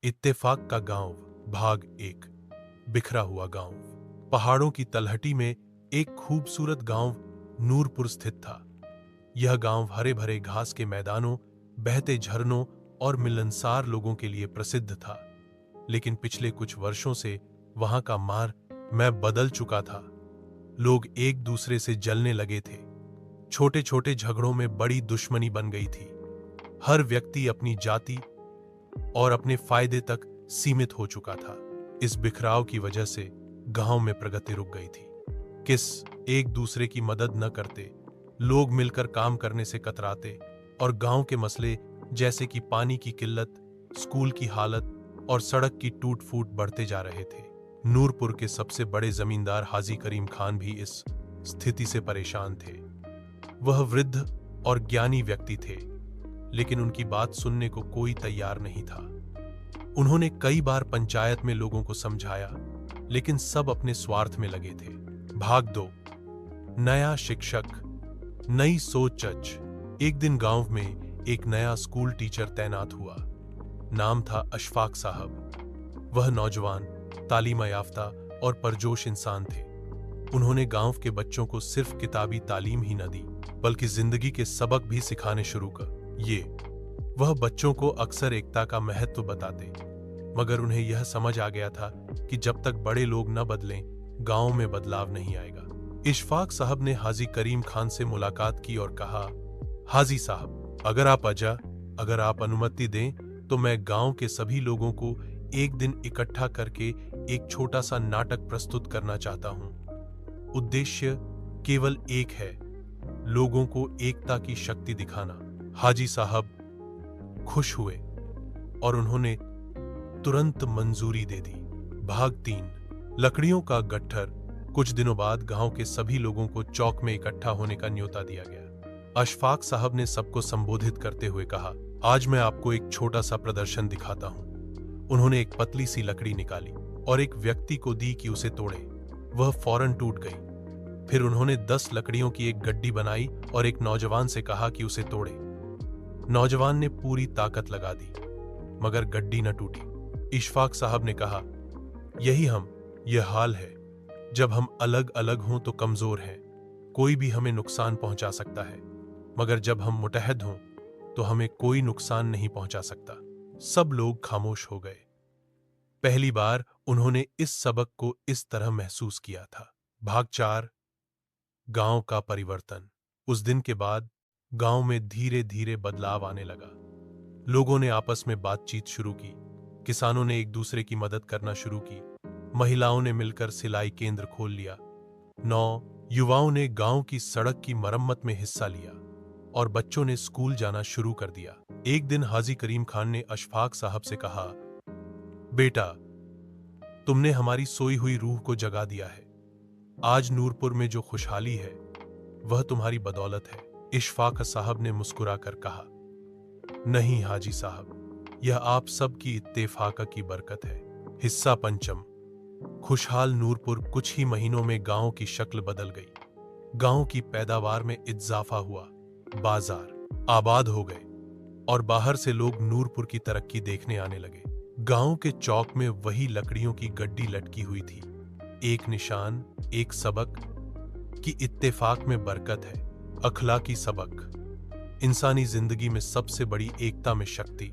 इत्तेफाक का गांव भाग 1। बिखरा हुआ गांव। पहाड़ों की तलहटी में एक खूबसूरत गांव नूरपुर स्थित था। यह गांव हरे भरे घास के मैदानों, बहते झरनों और मिलनसार लोगों के लिए प्रसिद्ध था। लेकिन पिछले कुछ वर्षों से वहां का मैं बदल चुका था। लोग एक दूसरे से जलने लगे थे। छोटे छोटे झगड़ों में बड़ी दुश्मनी बन गई थी। हर व्यक्ति अपनी जाति और अपने फायदे तक सीमित हो चुका था। इस बिखराव की वजह से गांव में प्रगति रुक गई थी। किस एक दूसरे की मदद न करते, लोग मिलकर काम करने से कतराते और गांव के मसले जैसे कि पानी की किल्लत, स्कूल की हालत और सड़क की टूट फूट बढ़ते जा रहे थे। नूरपुर के सबसे बड़े जमींदार हाजी करीम खान भी इस स्थिति से परेशान थे। वह वृद्ध और ज्ञानी व्यक्ति थे, लेकिन उनकी बात सुनने को कोई तैयार नहीं था। उन्होंने कई बार पंचायत में लोगों को समझाया, लेकिन सब अपने स्वार्थ में लगे थे। भाग 2। नया शिक्षक, नई सोच। एक दिन गांव में एक नया स्कूल टीचर तैनात हुआ। नाम था अशफाक साहब। वह नौजवान, तालीम याफ्ता और परजोश इंसान थे। उन्होंने गांव के बच्चों को सिर्फ किताबी तालीम ही न दी, बल्कि जिंदगी के सबक भी सिखाने शुरू कर। वह बच्चों को अक्सर एकता का महत्व बताते, मगर उन्हें यह समझ आ गया था कि जब तक बड़े लोग न बदलें, गांव में बदलाव नहीं आएगा। इशफाक साहब ने हाजी करीम खान से मुलाकात की और कहा, हाजी साहब, अगर आप अनुमति दें तो मैं गांव के सभी लोगों को एक दिन इकट्ठा करके एक छोटा सा नाटक प्रस्तुत करना चाहता हूं। उद्देश्य केवल एक है, लोगों को एकता की शक्ति दिखाना। हाजी साहब खुश हुए और उन्होंने तुरंत मंजूरी दे दी। भाग 3। लकड़ियों का गट्ठर। कुछ दिनों बाद गांव के सभी लोगों को चौक में इकट्ठा होने का न्योता दिया गया। अशफाक साहब ने सबको संबोधित करते हुए कहा, आज मैं आपको एक छोटा सा प्रदर्शन दिखाता हूं। उन्होंने एक पतली सी लकड़ी निकाली और एक व्यक्ति को दी कि उसे तोड़े। वह फौरन टूट गई। फिर उन्होंने 10 लकड़ियों की एक गड्डी बनाई और एक नौजवान से कहा कि उसे तोड़े। नौजवान ने पूरी ताकत लगा दी, मगर गड्डी न टूटी। इशफाक साहब ने कहा, यह हाल है। जब हम अलग अलग हों तो कमजोर हैं, कोई भी हमें नुकसान पहुंचा सकता है, मगर जब हम मुतहद हों तो हमें कोई नुकसान नहीं पहुंचा सकता। सब लोग खामोश हो गए। पहली बार उन्होंने इस सबक को इस तरह महसूस किया था। भाग 4। गांव का परिवर्तन। उस दिन के बाद गांव में धीरे धीरे बदलाव आने लगा। लोगों ने आपस में बातचीत शुरू की, किसानों ने एक दूसरे की मदद करना शुरू की, महिलाओं ने मिलकर सिलाई केंद्र खोल लिया, युवाओं ने गांव की सड़क की मरम्मत में हिस्सा लिया और बच्चों ने स्कूल जाना शुरू कर दिया। एक दिन हाजी करीम खान ने अशफाक साहब से कहा, बेटा, तुमने हमारी सोई हुई रूह को जगा दिया है। आज नूरपुर में जो खुशहाली है वह तुम्हारी बदौलत है। इशफाक साहब ने मुस्कुराकर कहा, नहीं हाजी साहब, यह आप सब की इत्तेफाक की बरकत है। हिस्सा पंचम। खुशहाल नूरपुर कुछ ही महीनों में गांव की शक्ल बदल गई। गांव की पैदावार में इजाफा हुआ, बाजार आबाद हो गए और बाहर से लोग नूरपुर की तरक्की देखने आने लगे। गांव के चौक में वही लकड़ियों की गड्डी लटकी हुई थी, एक निशान, एक सबक कि इत्तेफाक में बरकत है। अखलाकी सबक, इंसानी जिंदगी में सबसे बड़ी एकता में शक्ति।